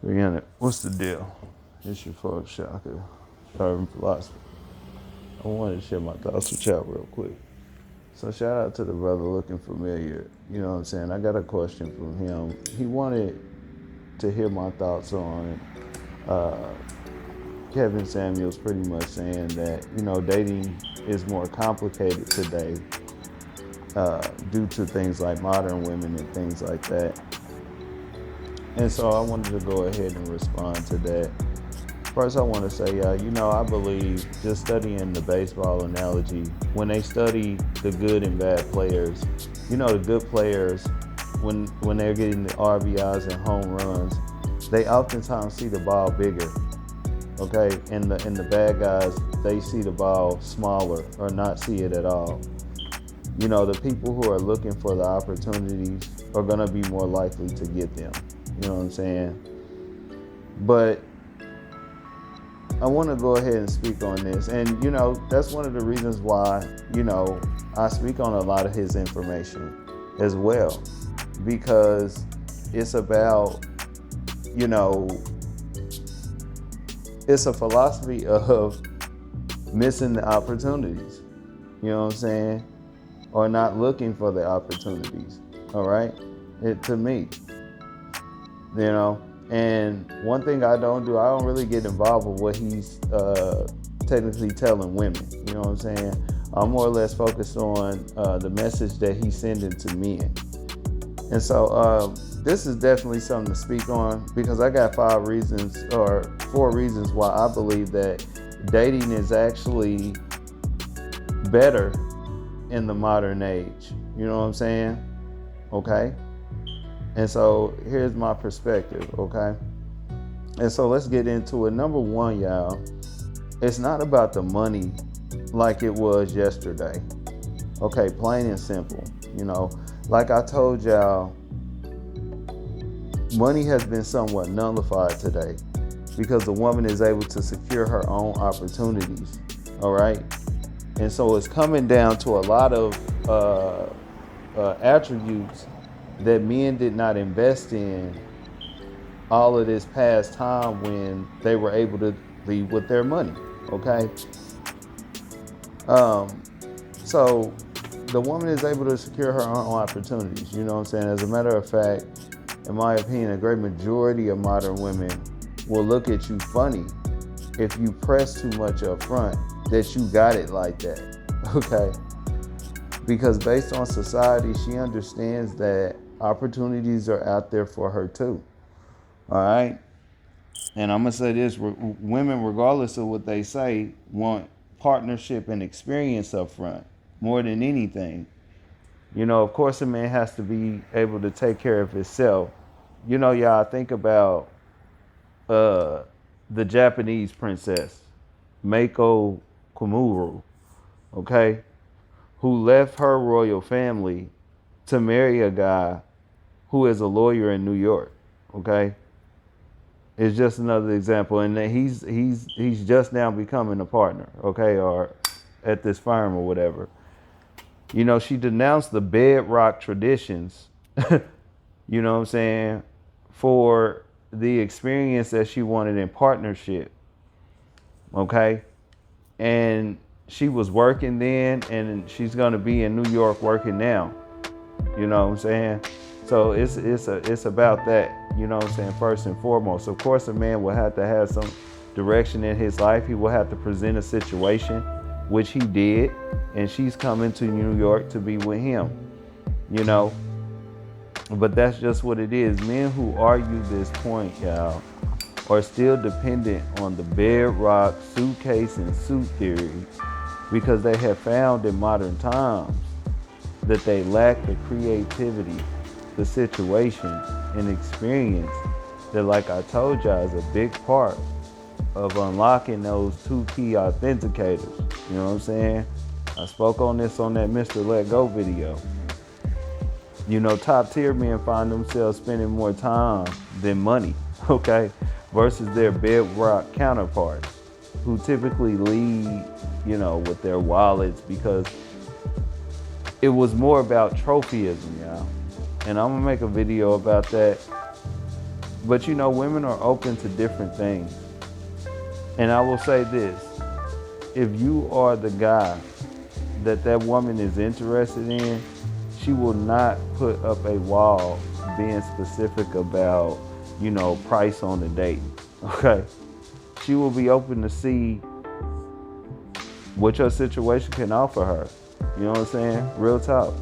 300. What's the deal? It's your folks, Shaka. Starving Philosopher. I wanted to share my thoughts with y'all real quick. So shout out to the brother looking familiar. You know what I'm saying? I got a question from him. He wanted to hear my thoughts on uh, Kevin Samuels pretty much saying that, dating is more complicated today due to things like modern women and things like that. And so I wanted to go ahead and respond to that. First, I want to say, I believe just studying the baseball analogy, when they study the good and bad players, the good players, when they're getting the RBIs and home runs, they oftentimes see the ball bigger, okay? And the bad guys, they see the ball smaller or not see it at all. The people who are looking for the opportunities are going to be more likely to get them. You know what I'm saying? But I want to go ahead and speak on this. And, that's one of the reasons why, I speak on a lot of his information as well. Because it's about, it's a philosophy of missing the opportunities. You know what I'm saying? Or not looking for the opportunities. All right? To me, And one thing I don't do, I don't really get involved with what he's technically telling women. You know what I'm saying? I'm more or less focused on the message that he's sending to men. And so this is definitely something to speak on because I got 4 reasons why I believe that dating is actually better in the modern age. You know what I'm saying? Okay? And so here's my perspective, okay? And so let's get into it. Number 1, y'all, it's not about the money like it was yesterday. Okay, plain and simple. Like I told y'all, money has been somewhat nullified today because the woman is able to secure her own opportunities, all right? And so it's coming down to a lot of attributes that men did not invest in all of this past time when they were able to leave with their money, okay? So the woman is able to secure her own opportunities, you know what I'm saying? As a matter of fact, in my opinion, a great majority of modern women will look at you funny if you press too much up front that you got it like that, okay? Because based on society, she understands that opportunities are out there for her too. All right? And I'm going to say this, women, regardless of what they say, want partnership and experience up front more than anything. Of course, a man has to be able to take care of himself. Y'all think about the Japanese princess, Meiko Kumuru, okay, who left her royal family to marry a guy who is a lawyer in New York, okay? It's just another example. And he's just now becoming a partner, okay, or at this firm or whatever. She denounced the bedrock traditions, you know what I'm saying, for the experience that she wanted in partnership, okay? And she was working then, and she's going to be in New York working now. You know what I'm saying? So it's about that, you know what I'm saying, first and foremost. Of course, a man will have to have some direction in his life. He will have to present a situation, which he did, and she's coming to New York to be with him, But that's just what it is. Men who argue this point, y'all, are still dependent on the bedrock suitcase and suit theory because they have found in modern times that they lack the creativity, the situation, and experience that, like I told y'all, is a big part of unlocking those 2 key authenticators. You know what I'm saying? I spoke on this on that Mr. Let Go video. Top tier men find themselves spending more time than money, okay, versus their bedrock counterparts who typically lead, with their wallets because it was more about trophyism, y'all. And I'm gonna make a video about that But women are open to different things. And I will say this, if you are the guy that woman is interested in, she will not put up a wall being specific about, price on the date. Okay? She will be open to see what your situation can offer her. You know what I'm saying? Real talk.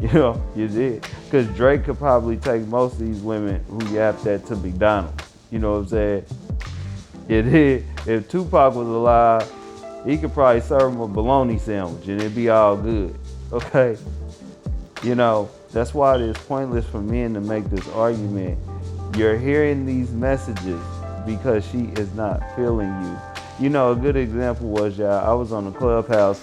You did. Because Drake could probably take most of these women who yapped that to McDonald's. You know what I'm saying? It did. If Tupac was alive, he could probably serve him a bologna sandwich and it'd be all good. Okay? That's why it is pointless for men to make this argument. You're hearing these messages because she is not feeling you. A good example was, y'all, I was on the Clubhouse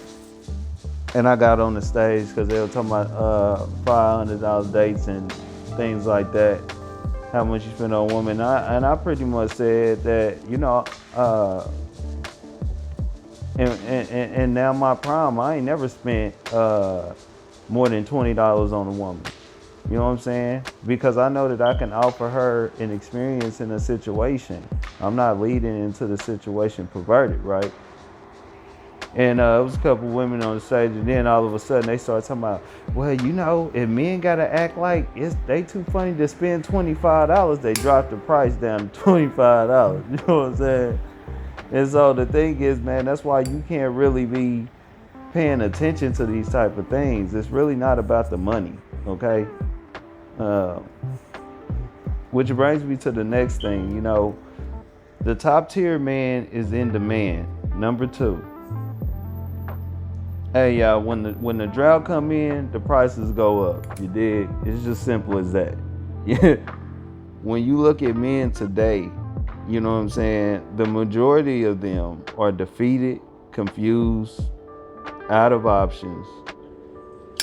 and I got on the stage because they were talking about $500 dates and things like that. How much you spend on a woman. And I pretty much said that, and now my prime, I ain't never spent more than $20 on a woman. You know what I'm saying? Because I know that I can offer her an experience in a situation. I'm not leading into the situation perverted, right? And it was a couple women on the stage, and then all of a sudden they started talking about, well, if men gotta act like they too funny to spend $25, they dropped the price down to $25. You know what I'm saying? And so the thing is, man, that's why you can't really be paying attention to these type of things. It's really not about the money, okay? Which brings me to the next thing. The top tier man is in demand. Number 2. Hey, y'all, when the drought come in, the prices go up. You dig? It's just simple as that. Yeah. When you look at men today, you know what I'm saying? The majority of them are defeated, confused, out of options,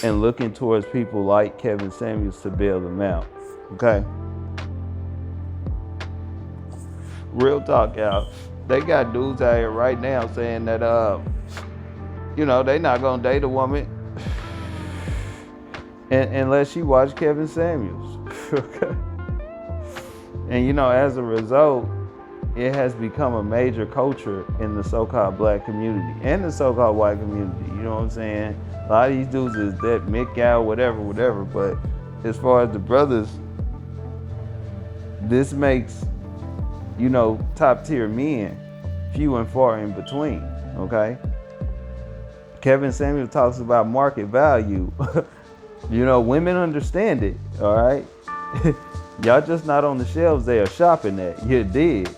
and looking towards people like Kevin Samuels to bail them out. Okay? Real talk, y'all. They got dudes out here right now saying that they not gonna date a woman unless she watch Kevin Samuels. Okay? And as a result, it has become a major culture in the so-called black community and the so-called white community. You know what I'm saying? A lot of these dudes is that Mick out, whatever. But as far as the brothers, this makes, top tier men few and far in between. Okay? Kevin Samuel talks about market value. Women understand it. All right? Y'all just not on the shelves they are shopping at. You dig?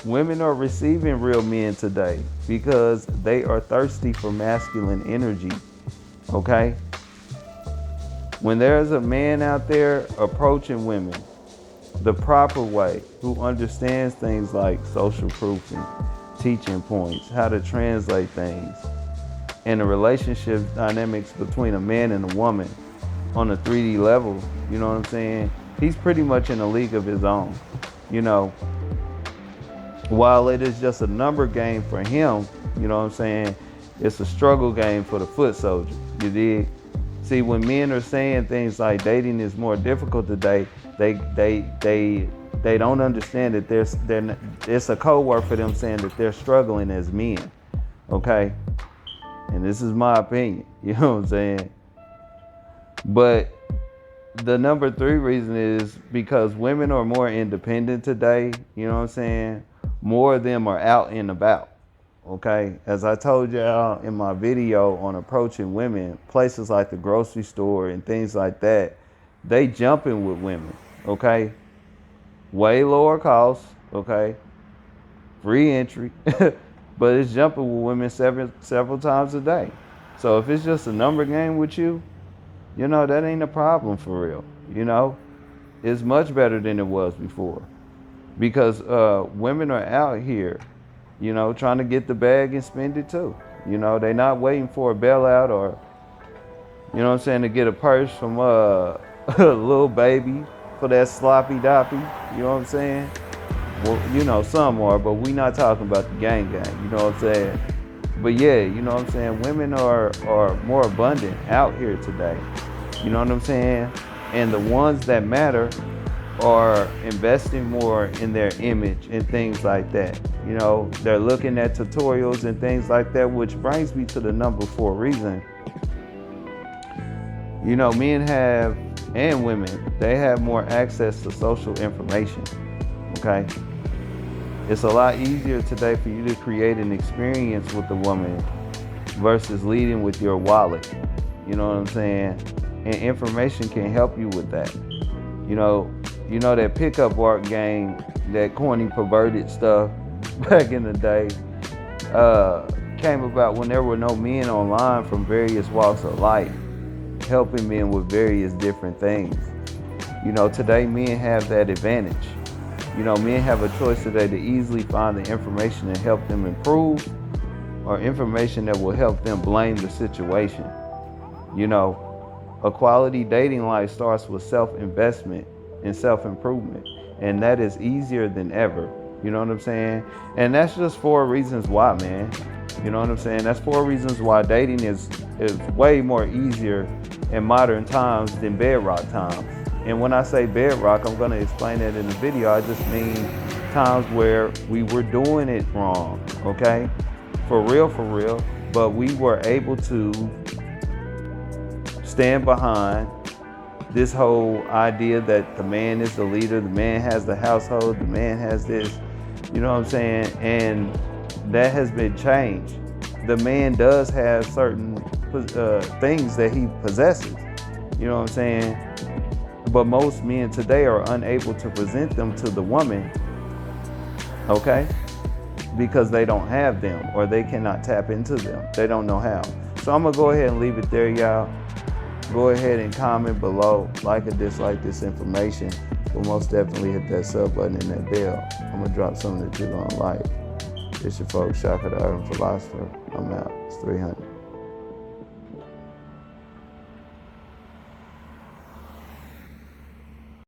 Women are receiving real men today because they are thirsty for masculine energy. Okay? When there's a man out there approaching women the proper way, who understands things like social proofing, teaching points, how to translate things, and the relationship dynamics between a man and a woman on a 3D level, you know what I'm saying? He's pretty much in a league of his own. While it is just a number game for him, you know what I'm saying? It's a struggle game for the foot soldier. You dig? See, when men are saying things like dating is more difficult today, they don't understand that it's a code word for them saying that they're struggling as men. Okay? And this is my opinion. You know what I'm saying? But the number 3 reason is because women are more independent today. You know what I'm saying? More of them are out and about. Okay? As I told y'all in my video on approaching women, places like the grocery store and things like that, they jumping with women. Okay? Way lower cost. Okay? Free entry. But it's jumping with women several times a day. So if it's just a number game with you, that ain't a problem for real. It's much better than it was before. Because women are out here, trying to get the bag and spend it too. They're not waiting for a bailout or, to get a purse from a little baby for that sloppy doppy. You know what I'm saying? Well, some are, but we not talking about the gang. You know what I'm saying? But yeah, you know what I'm saying? Women are more abundant out here today. You know what I'm saying? And the ones that matter are investing more in their image and things like that. You know, they're looking at tutorials and things like that, which brings me to the number 4 reason. You know, men have, and women, they have more access to social information, okay? It's a lot easier today for you to create an experience with a woman versus leading with your wallet. You know what I'm saying? And information can help you with that. You know that pickup art game, that corny, perverted stuff back in the day, came about when there were no men online from various walks of life, helping men with various different things. You know, today men have that advantage. You know, men have a choice today to easily find the information and help them improve, or information that will help them blame the situation. You know, a quality dating life starts with self-investment and self-improvement, and that is easier than ever. You know what I'm saying? And that's just 4 reasons why, man. You know what I'm saying? That's 4 reasons why dating is way more easier in modern times than bedrock times. And when I say bedrock, I'm going to explain that in the video. I just mean times where we were doing it wrong, okay? For real. But we were able to stand behind this whole idea that the man is the leader, the man has the household, the man has this, you know what I'm saying? And that has been changed. The man does have certain things that he possesses, you know what I'm saying? But most men today are unable to present them to the woman, okay? Because they don't have them, or they cannot tap into them. They don't know how. So I'm gonna go ahead and leave it there, y'all. Go ahead and comment below, like or dislike this information, but most definitely hit that sub button and that bell. I'm gonna drop something that you're gonna like. It's your folks, Shaka the Urban Philosopher. I'm out. It's 300.